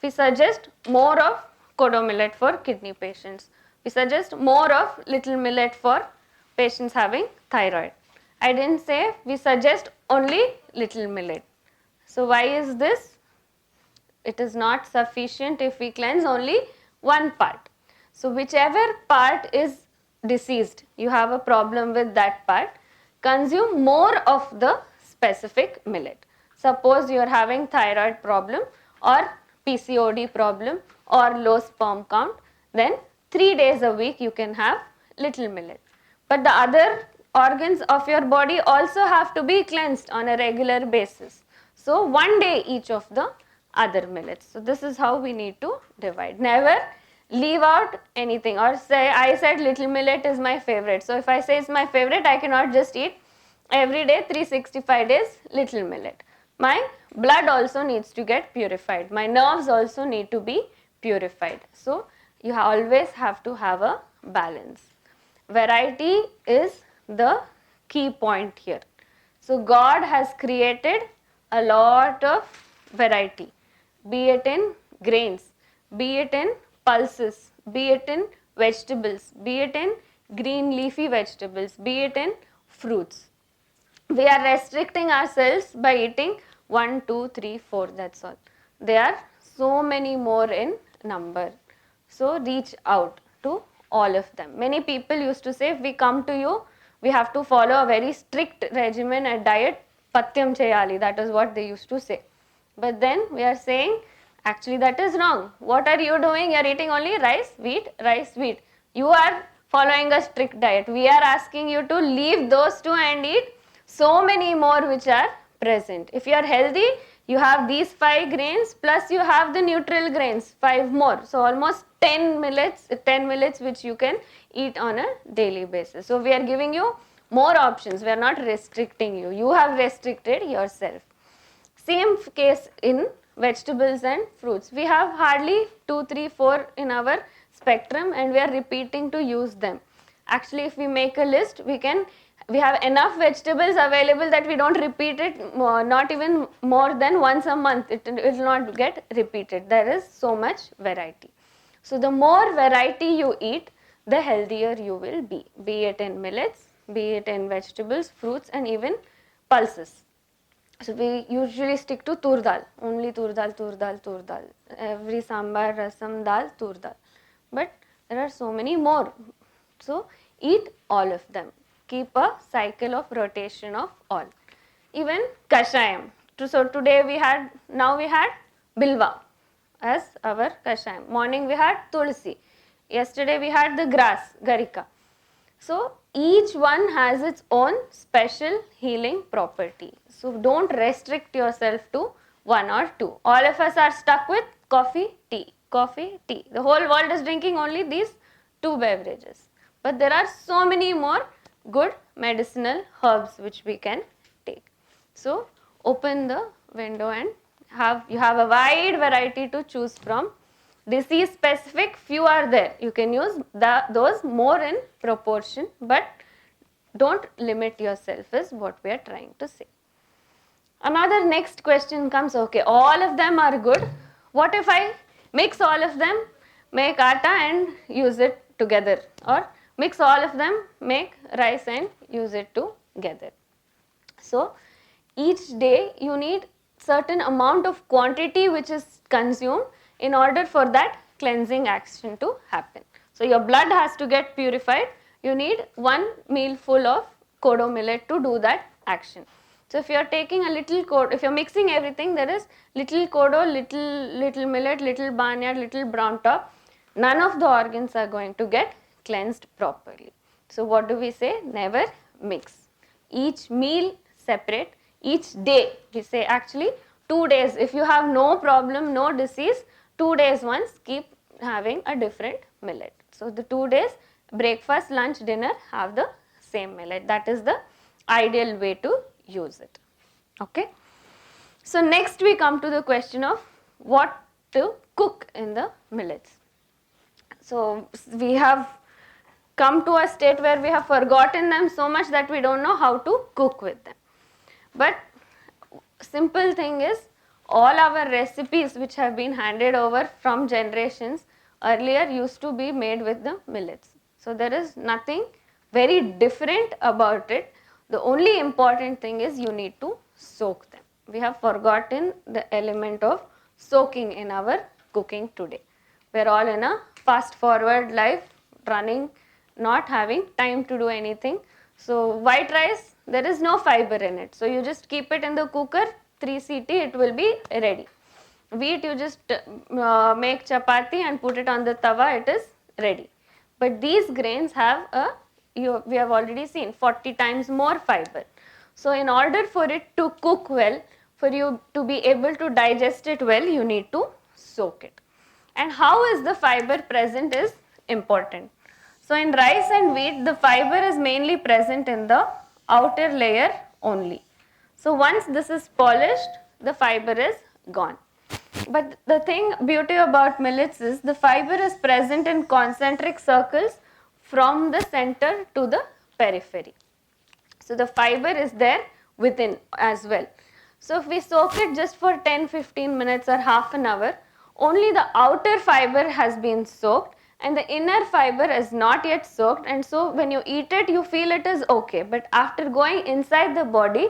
we suggest more of kodo millet for kidney patients. We suggest more of little millet for patients having thyroid. I didn't say we suggest only little millet. So why is this? It is not sufficient if we cleanse only one part. So whichever part is diseased, you have a problem with that part, consume more of the specific millet. Suppose you are having thyroid problem or PCOD problem or low sperm count, then 3 days a week you can have little millet. But the other organs of your body also have to be cleansed on a regular basis. So 1 day each of the other millets. So this is how we need to divide. Never leave out anything or say I said little millet is my favorite. So if I say it's my favorite, I cannot just eat every day 365 days little millet. My blood also needs to get purified. My nerves also need to be purified. So you always have to have a balance. Variety is the key point here. So God has created a lot of variety, be it in grains, be it in pulses, be it in vegetables, be it in green leafy vegetables, be it in fruits. We are restricting ourselves by eating 1, 2, 3, 4, that's all. There are so many more in number. So reach out to all of them. Many people used to say if we come to you, we have to follow a very strict regimen and diet, patyam cheyali, that is what they used to say. But then we are saying actually that is wrong. What are you doing? You are eating only rice, wheat, rice, wheat. You are following a strict diet. We are asking you to leave those two and eat so many more which are present. If you are healthy, you have these 5 grains plus you have the neutral grains, 5 more. So almost 10 millets which you can eat on a daily basis. So we are giving you more options. We are not restricting you. You have restricted yourself. Same case in vegetables and fruits. We have hardly 2, 3, 4 in our spectrum and we are repeating to use them. Actually, if we make a list, we have enough vegetables available that we don't repeat it not even more than once a month. It will not get repeated. There is so much variety. So the more variety you eat, the healthier you will be it in millets, be it in vegetables, fruits and even pulses. So we usually stick to tur dal, only tur dal, tur dal, tur dal. Every sambar, rasam, dal, tur dal. But there are so many more. So eat all of them. Keep a cycle of rotation of all. Even kashayam. So today we had bilva as our kashayam. Morning we had tulsi. Yesterday we had the grass, garika. So each one has its own special healing property. So don't restrict yourself to 1 or 2. All of us are stuck with coffee, tea, coffee, tea. The whole world is drinking only these 2 beverages. But there are so many more good medicinal herbs which we can take. So open the window and you have a wide variety to choose from. Disease specific, few are there. You can use those more in proportion, but don't limit yourself is what we are trying to say. Another next question comes, okay, all of them are good. What if I mix all of them, make atta and use it together, or mix all of them, make rice and use it together? So each day you need certain amount of quantity which is consumed in order for that cleansing action to happen. So your blood has to get purified. You need 1 meal full of kodo millet to do that action. So if you are taking a little kodo, if you are mixing everything, there is little kodo, little millet, little barnyard, little brown top. None of the organs are going to get cleansed properly. So what do we say? Never mix. Each meal separate. Each day, we say actually 2 days. If you have no problem, no disease, 2 days once keep having a different millet. So the 2 days, breakfast, lunch, dinner, have the same millet. That is the ideal way to use it. Okay. So next we come to the question of what to cook in the millets. So we have come to a state where we have forgotten them so much that we don't know how to cook with them. But simple thing is, all our recipes which have been handed over from generations earlier used to be made with the millets. So there is nothing very different about it. The only important thing is you need to soak them. We have forgotten the element of soaking in our cooking today. We are all in a fast forward life, running, not having time to do anything. So white rice, there is no fiber in it. So you just keep it in the cooker, 3 CT, it will be ready. Wheat, you just make chapati and put it on the tawa, it is ready. But these grains have we have already seen 40 times more fiber. So in order for it to cook well, for you to be able to digest it well, you need to soak it. And how is the fiber present is important. So in rice and wheat, the fiber is mainly present in the outer layer only. So once this is polished, the fiber is gone. But the beauty about millets is the fiber is present in concentric circles from the center to the periphery. So the fiber is there within as well. So if we soak it just for 10-15 minutes or half an hour, only the outer fiber has been soaked and the inner fiber is not yet soaked, and so when you eat it you feel it is okay, but after going inside the body,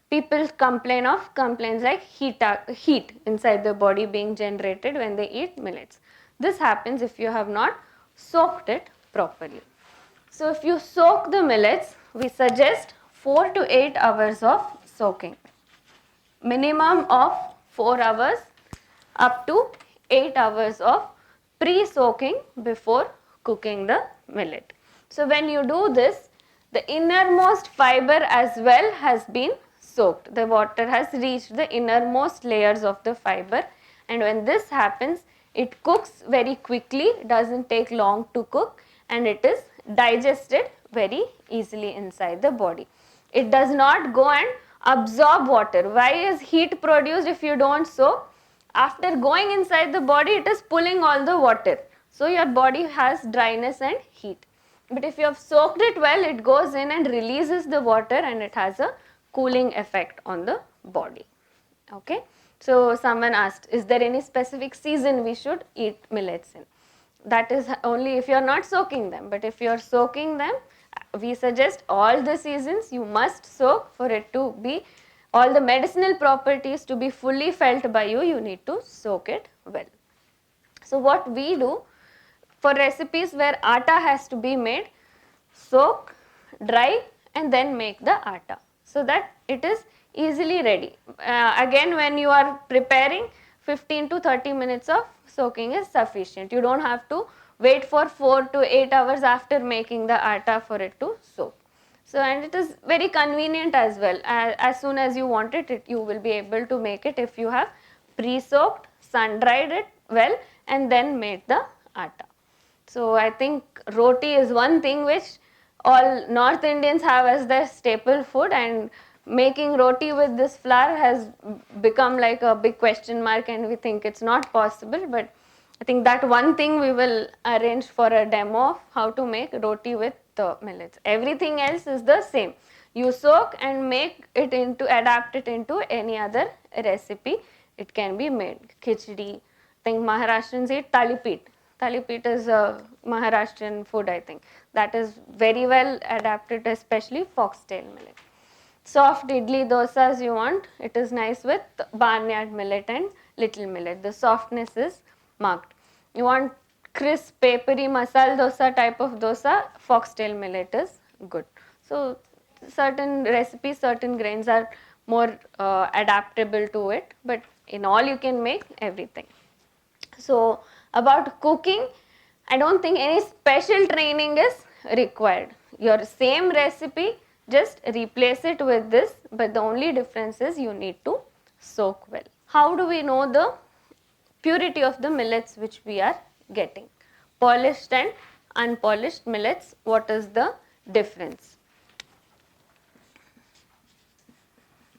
people complains like heat inside the body being generated when they eat millets. This happens if you have not soaked it properly. So if you soak the millets, we suggest 4 to 8 hours of soaking. Minimum of 4 hours up to 8 hours of pre-soaking before cooking the millet. So when you do this, the innermost fiber as well has been soaked. The water has reached the innermost layers of the fiber, and when this happens, it cooks very quickly, doesn't take long to cook, and it is digested very easily inside the body. It does not go and absorb water. Why is heat produced if you don't soak? After going inside the body, it is pulling all the water. So your body has dryness and heat. But if you have soaked it well, it goes in and releases the water and it has a cooling effect on the body. Okay. So someone asked, is there any specific season we should eat millets in? That is only if you are not soaking them. But if you are soaking them, we suggest all the seasons you must soak for it to be, all the medicinal properties to be fully felt by you, you need to soak it well. So what we do for recipes where atta has to be made, soak, dry and then make the atta so that it is easily ready. Again, when you are preparing, 15 to 30 minutes of soaking is sufficient. You don't have to wait for 4 to 8 hours after making the atta for it to soak. So, and it is very convenient as well. As soon as you want it, you will be able to make it if you have pre-soaked, sun-dried it well and then made the atta. So, I think roti is one thing which all North Indians have as their staple food, and making roti with this flour has become like a big question mark and we think it's not possible, but I think that one thing we will arrange for a demo of how to make roti with millets. Everything else is the same. You soak and make it into, adapt it into any other recipe. It can be made. Khichdi, I think Maharashtrians eat talipit. Talipit is a Maharashtrian food, I think. That is very well adapted, especially foxtail millet. Soft idli dosas you want, it is nice with barnyard millet and little millet. The softness is marked. You want crisp, papery, masala dosa type of dosa, foxtail millet is good. So certain recipes, certain grains are more adaptable to it, but in all you can make everything. So about cooking, I don't think any special training is required. Your same recipe, just replace it with this, but the only difference is you need to soak well. How do we know the purity of the millets which we are getting? Polished and unpolished millets, what is the difference?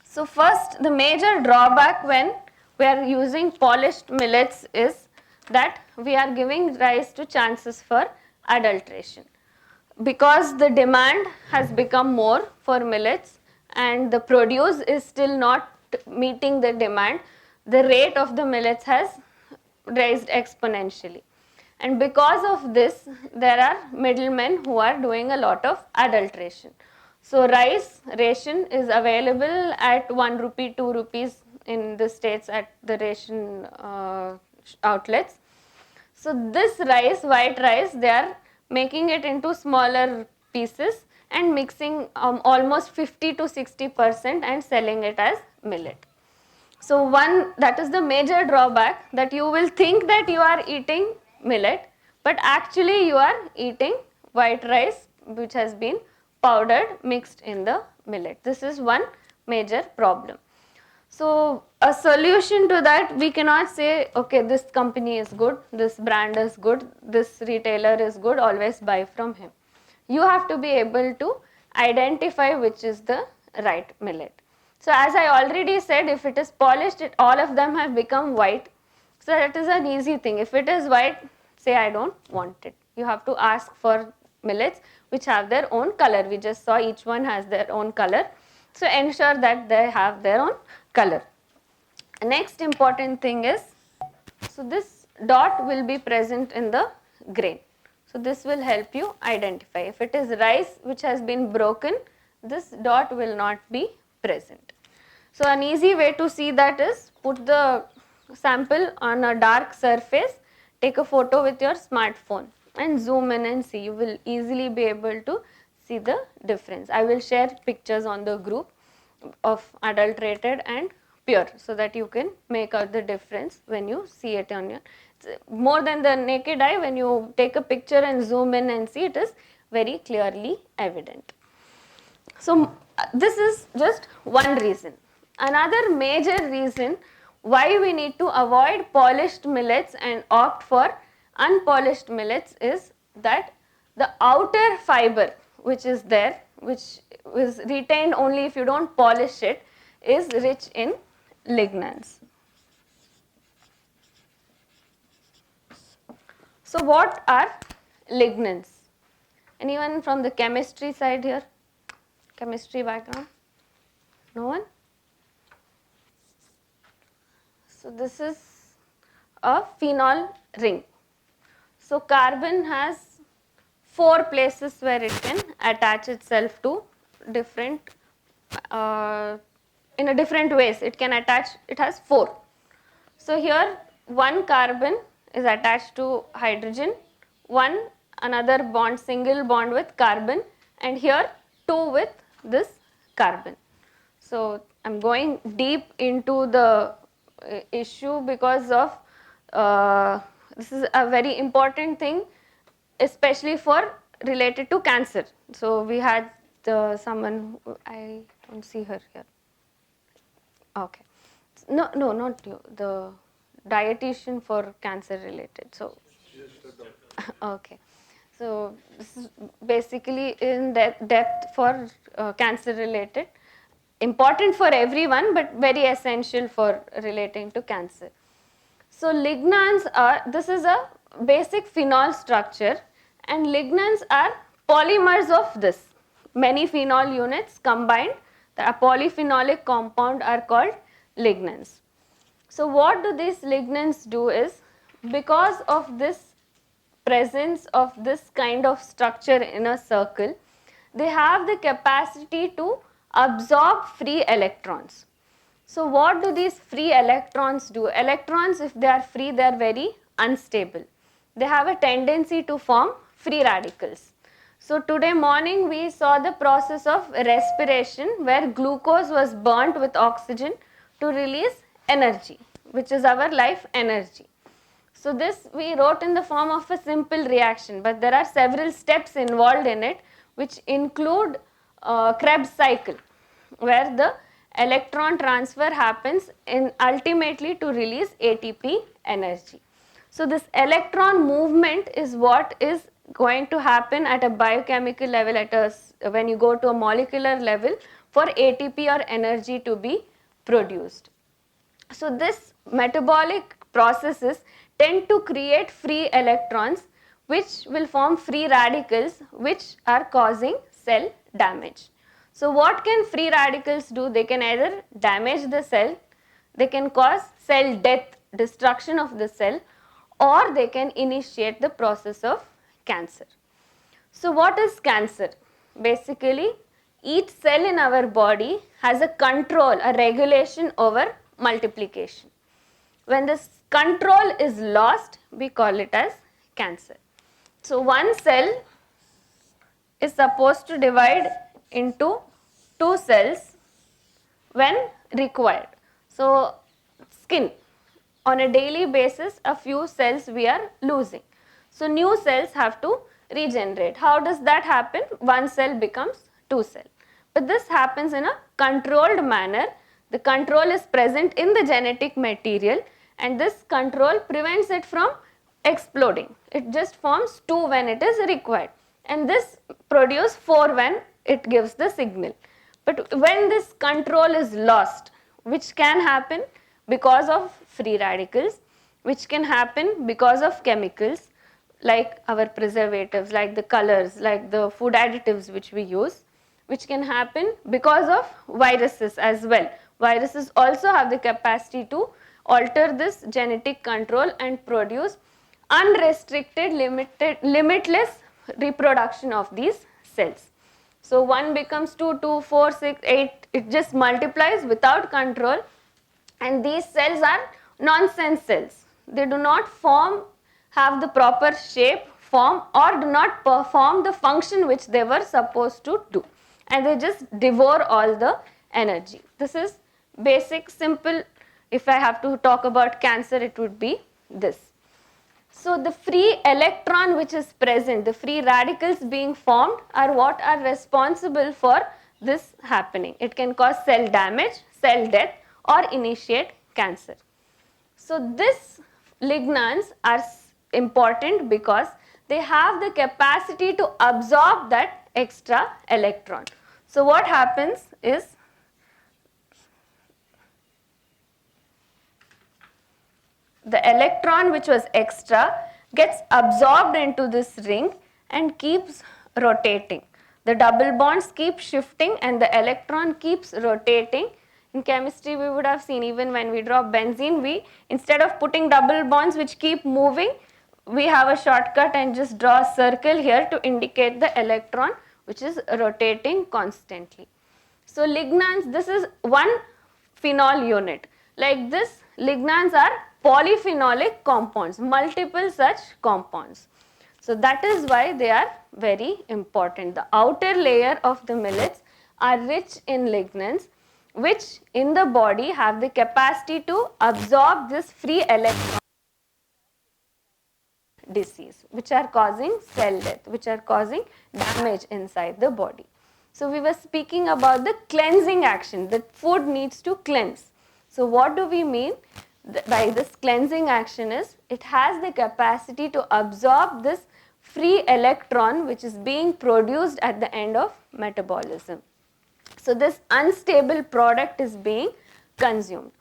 So first, the major drawback when we are using polished millets is that we are giving rise to chances for adulteration. Because the demand has become more for millets and the produce is still not meeting the demand, the rate of the millets has raised exponentially. And because of this, there are middlemen who are doing a lot of adulteration. So rice ration is available at 1 rupee, 2 rupees in the states at the ration outlets. So this rice, white rice, they are making it into smaller pieces and mixing almost 50 to 60% and selling it as millet. So one, that is the major drawback, that you will think that you are eating millet, but actually you are eating white rice which has been powdered, mixed in the millet. This is one major problem. So a solution to that, we cannot say, okay, this company is good, this brand is good, this retailer is good, always buy from him. You have to be able to identify which is the right millet. So as I already said, if it is polished, all of them have become white. So that is an easy thing. If it is white, say I don't want it. You have to ask for millets which have their own color. We just saw each one has their own color. So ensure that they have their own color. Next important thing is, so this dot will be present in the grain. So this will help you identify. If it is rice which has been broken, this dot will not be present. So an easy way to see that is, put the sample on a dark surface, take a photo with your smartphone and zoom in and see. You will easily be able to see the difference. I will share pictures on the group of adulterated and pure, so that you can make out the difference when you see it on your, more than the naked eye, when you take a picture and zoom in and see, it is very clearly evident. So this is just one reason. Another major reason why we need to avoid polished millets and opt for unpolished millets is that the outer fiber which is there, which is retained only if you don't polish it, is rich in lignans. So what are lignans? Anyone from the chemistry side here? Chemistry background? No one? So this is a phenol ring. So carbon has 4 places where it can attach itself to different, in a different ways. It can attach, it has 4. So here one carbon is attached to hydrogen, another bond, single bond with carbon, and here 2 with this carbon. So I'm going deep into the issue because of this is a very important thing, especially for related to cancer. So we had someone, I don't see her here. Okay. No, not you. The dietitian for cancer related. So, okay. So this is basically in depth for cancer related. Important for everyone, but very essential for relating to cancer. So lignans are, this is a basic phenol structure, and lignans are polymers of this. Many phenol units combined, a polyphenolic compound are called lignans. So what do these lignans do is, because of this presence of this kind of structure in a circle, they have the capacity to absorb free electrons. So what do these free electrons do? Electrons, if they are free, they are very unstable. They have a tendency to form free radicals. So today morning we saw the process of respiration, where glucose was burnt with oxygen to release energy, which is our life energy. So this we wrote in the form of a simple reaction, but there are several steps involved in it, which include Krebs cycle, where the electron transfer happens in ultimately to release ATP energy. So this electron movement is what is going to happen at a biochemical level, when you go to a molecular level, for ATP or energy to be produced. So this metabolic processes tend to create free electrons, which will form free radicals, which are causing cell damage. So what can free radicals do? They can either damage the cell, they can cause cell death, destruction of the cell, or they can initiate the process of cancer. So what is cancer? Basically, each cell in our body has a control, a regulation over multiplication. When this control is lost, we call it as cancer. So one cell is supposed to divide into two cells when required. So skin, on a daily basis, a few cells we are losing. So new cells have to regenerate. How does that happen? One cell becomes two cells. But this happens in a controlled manner. The control is present in the genetic material, and this control prevents it from exploding. It just forms two when it is required, and this produces four when it gives the signal. But when this control is lost, which can happen because of free radicals, which can happen because of chemicals like our preservatives, like the colors, like the food additives which we use, which can happen because of viruses as well. Viruses also have the capacity to alter this genetic control and produce unrestricted, limitless reproduction of these cells. So 1 becomes 2, 2, 4, 6, 8, it just multiplies without control, and these cells are nonsense cells. They do not have the proper shape, form, or do not perform the function which they were supposed to do, and they just devour all the energy. This is basic, simple. If I have to talk about cancer, it would be this. So the free electron which is present, the free radicals being formed, are what are responsible for this happening. It can cause cell damage, cell death, or initiate cancer. So these lignans are important because they have the capacity to absorb that extra electron. So what happens is, the electron which was extra gets absorbed into this ring and keeps rotating. The double bonds keep shifting and the electron keeps rotating. In chemistry we would have seen, even when we draw benzene, we, instead of putting double bonds which keep moving, we have a shortcut and just draw a circle here to indicate the electron which is rotating constantly. So lignans, this is one phenol unit. Like this, lignans are polyphenolic compounds, multiple such compounds. So that is why they are very important. The outer layer of the millets are rich in lignans, which in the body have the capacity to absorb this free electron disease, which are causing cell death, which are causing damage inside the body. So we were speaking about the cleansing action, that food needs to cleanse. So what do we mean by this cleansing action is, it has the capacity to absorb this free electron which is being produced at the end of metabolism. So this unstable product is being consumed.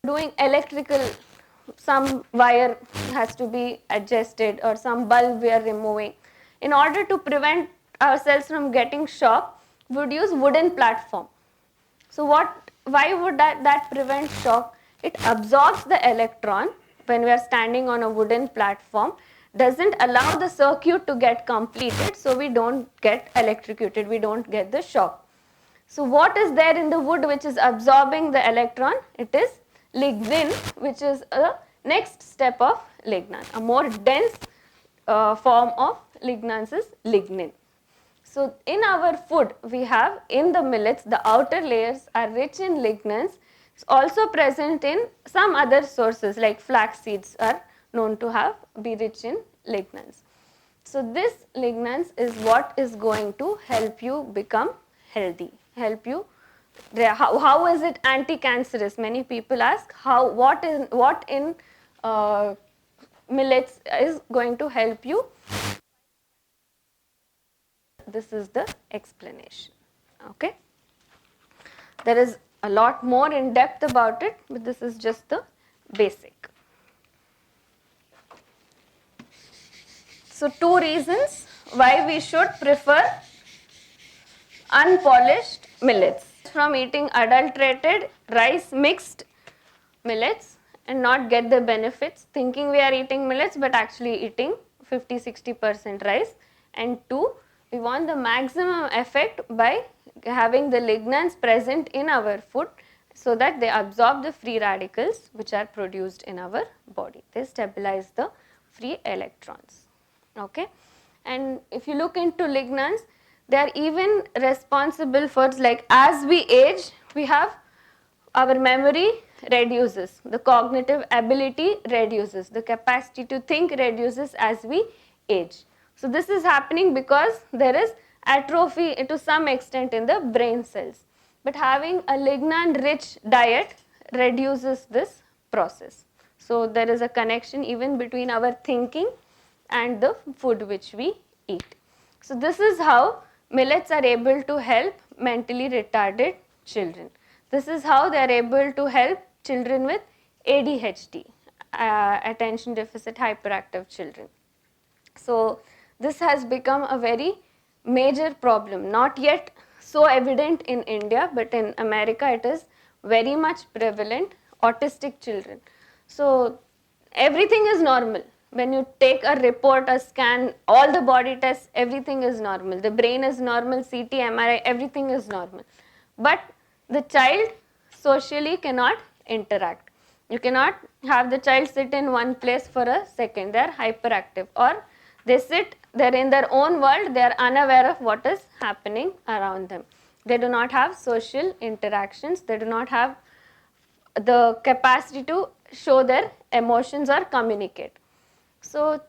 Doing electrical, some wire has to be adjusted or some bulb we are removing. In order to prevent ourselves from getting shock, we would use wooden platform. So why would that prevent shock? It absorbs the electron when we are standing on a wooden platform, doesn't allow the circuit to get completed, so we don't get electrocuted, we don't get the shock. So what is there in the wood which is absorbing the electron? It is lignin, which is a next step of lignan. A more dense form of lignans is lignin. So in our food, we have in the millets, the outer layers are rich in lignans. It's also present in some other sources like flax seeds are known to be rich in lignans. So this lignans is what is going to help you become healthy, help you. How is it anti-cancerous? Many people ask what in millets is going to help you. This is the explanation. Okay. There is a lot more in depth about it, but this is just the basic. So 2 reasons why we should prefer unpolished millets. from eating adulterated rice mixed millets and not get the benefits, thinking we are eating millets but actually eating 50-60% rice. And 2, we want the maximum effect by having the lignans present in our food so that they absorb the free radicals which are produced in our body. They stabilize the free electrons. Okay. And if you look into lignans, they are even responsible for, like, as we age, we have our memory reduces, the cognitive ability reduces, the capacity to think reduces as we age. So this is happening because there is atrophy to some extent in the brain cells. But having a lignan rich diet reduces this process. So there is a connection even between our thinking and the food which we eat. So this is how millets are able to help mentally retarded children. This is how they are able to help children with ADHD, attention deficit hyperactive children. So this has become a very major problem, not yet so evident in India, but in America it is very much prevalent, autistic children. So everything is normal. When you take a report, a scan, all the body tests, everything is normal. The brain is normal, CT, MRI, everything is normal. But the child socially cannot interact. You cannot have the child sit in one place for a second. They are hyperactive, or they sit, they are in their own world, they are unaware of what is happening around them. They do not have social interactions, they do not have the capacity to show their emotions or communicate. So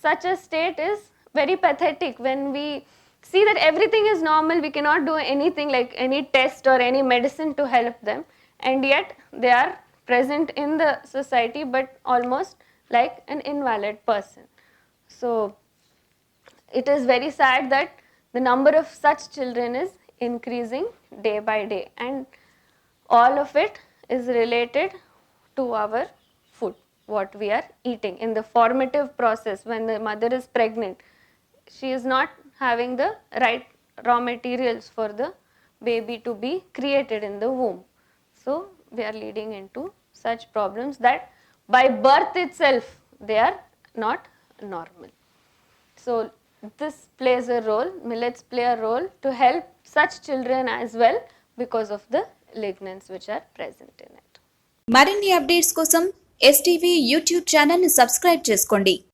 such a state is very pathetic. When we see that everything is normal, we cannot do anything like any test or any medicine to help them, and yet they are present in the society but almost like an invalid person. So it is very sad that the number of such children is increasing day by day, and all of it is related to our food, what we are eating. In the formative process, when the mother is pregnant, she is not having the right raw materials for the baby to be created in the womb. So we are leading into such problems that by birth itself they are not normal. So this plays a role, millets play a role to help such children as well because of the lignans which are present in it. మరిన్ని updates కోసం STV YouTube channel ని subscribe చేసుకోండి.